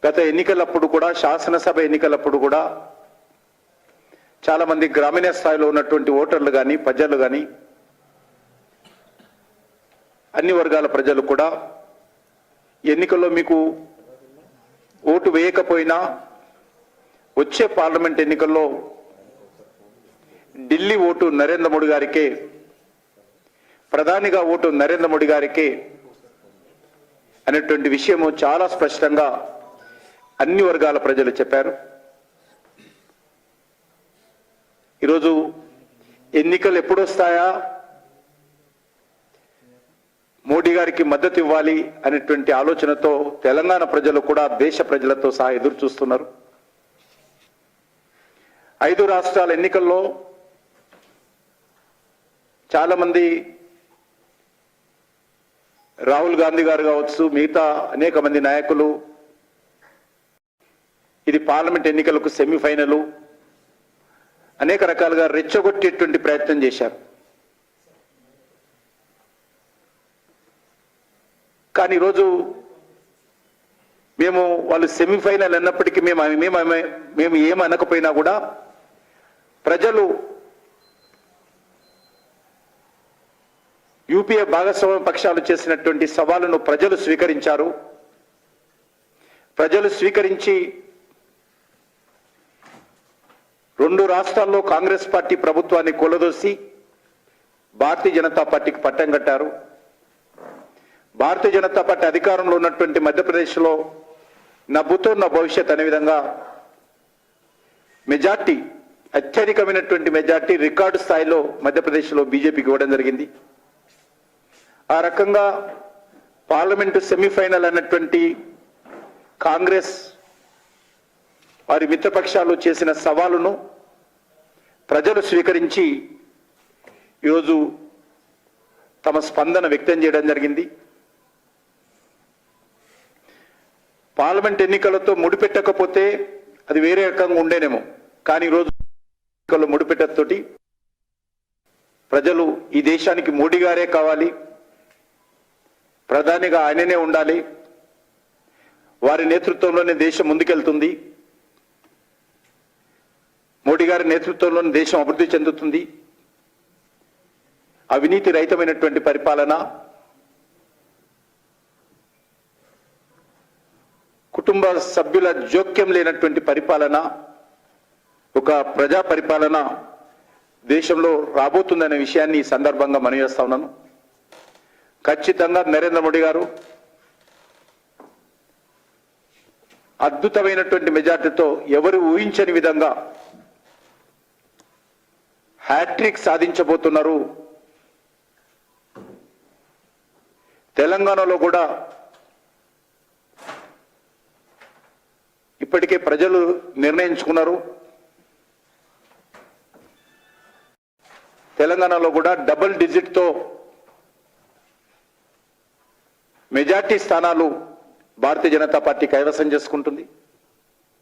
గత ఎన్నికలప్పుడు కూడా, శాసనసభ ఎన్నికలప్పుడు కూడా చాలా మంది గ్రామీణ స్థాయిలో ఉన్నటువంటి ఓటర్లు కానీ, ప్రజలు కానీ, అన్ని వర్గాల ప్రజలు కూడా ఎన్నికల్లో మీకు ఓటు వేయకపోయినా వచ్చే పార్లమెంట్ ఎన్నికల్లో ఢిల్లీ ఓటు నరేంద్ర మోడీ గారికే, ప్రధానిగా ఓటు నరేంద్ర మోడీ గారికే అనేటువంటి విషయము చాలా స్పష్టంగా అన్ని వర్గాల ప్రజలు చెప్పారు. ఈరోజు ఎన్నికలు ఎప్పుడు వస్తాయా, మోడీ గారికి మద్దతు ఇవ్వాలి అనేటువంటి ఆలోచనతో తెలంగాణ ప్రజలు కూడా దేశ ప్రజలతో సహా ఎదురు చూస్తున్నారు. 5 రాష్ట్రాల ఎన్నికల్లో చాలా మంది, రాహుల్ గాంధీ గారు కావచ్చు, మిగతా అనేక మంది నాయకులు ఇది పార్లమెంట్ ఎన్నికలకు సెమీఫైనల్ అనేక రకాలుగా రెచ్చగొట్టేటువంటి ప్రయత్నం చేశారు. కానీ ఈరోజు మేము వాళ్ళు సెమీఫైనల్ అన్నప్పటికీ మేము ఏమనకపోయినా కూడా ప్రజలు యూపీఏ భాగస్వామ్య పక్షాలు చేసినటువంటి సవాలును ప్రజలు స్వీకరించారు. ప్రజలు స్వీకరించి 2 రాష్ట్రాల్లో కాంగ్రెస్ పార్టీ ప్రభుత్వాన్ని కూలదోసి భారతీయ జనతా పార్టీకి పట్టం కట్టారు. భారతీయ జనతా పార్టీ అధికారంలో ఉన్నటువంటి మధ్యప్రదేశ్లో నవ్వుతున్న భవిష్యత్ అనే విధంగా మెజార్టీ, అత్యధికమైనటువంటి మెజార్టీ రికార్డు స్థాయిలో మధ్యప్రదేశ్లో బీజేపీకి ఇవ్వడం జరిగింది. ఆ రకంగా పార్లమెంటు సెమీఫైనల్ అన్నటువంటి కాంగ్రెస్ వారి మిత్రపక్షాలు చేసిన సవాలును ప్రజలు స్వీకరించి ఈరోజు తమ స్పందన వ్యక్తం చేయడం జరిగింది. పార్లమెంట్ ఎన్నికలతో ముడిపెట్టకపోతే అది వేరే రకంగా ఉండేనేమో, కానీ ఈరోజు ఎన్నికల్లో ముడిపెట్టతోటి ప్రజలు ఈ దేశానికి మోడీ గారే కావాలి, ప్రధానిగా ఆయననే ఉండాలి, వారి నేతృత్వంలోనే దేశం ముందుకెళ్తుంది, మోడీ గారి నేతృత్వంలోనే దేశం అభివృద్ధి చెందుతుంది, అవినీతి రహితమైనటువంటి పరిపాలన, కుటుంబ సభ్యుల జోక్యం లేనటువంటి పరిపాలన, ఒక ప్రజా పరిపాలన దేశంలో రాబోతుందనే విషయాన్ని ఈ సందర్భంగా మనవి చేస్తా ఉన్నాను. ఖచ్చితంగా నరేంద్ర మోడీ గారు అద్భుతమైనటువంటి మెజార్టీతో ఎవరు ఊహించని విధంగా హ్యాట్రిక్ సాధించబోతున్నారు. తెలంగాణలో కూడా ఇప్పటికే ప్రజలు నిర్ణయించుకున్నారు. తెలంగాణలో కూడా డబుల్ డిజిట్తో మెజార్టీ స్థానాలు భారతీయ జనతా పార్టీ కైవసం చేసుకుంటుంది.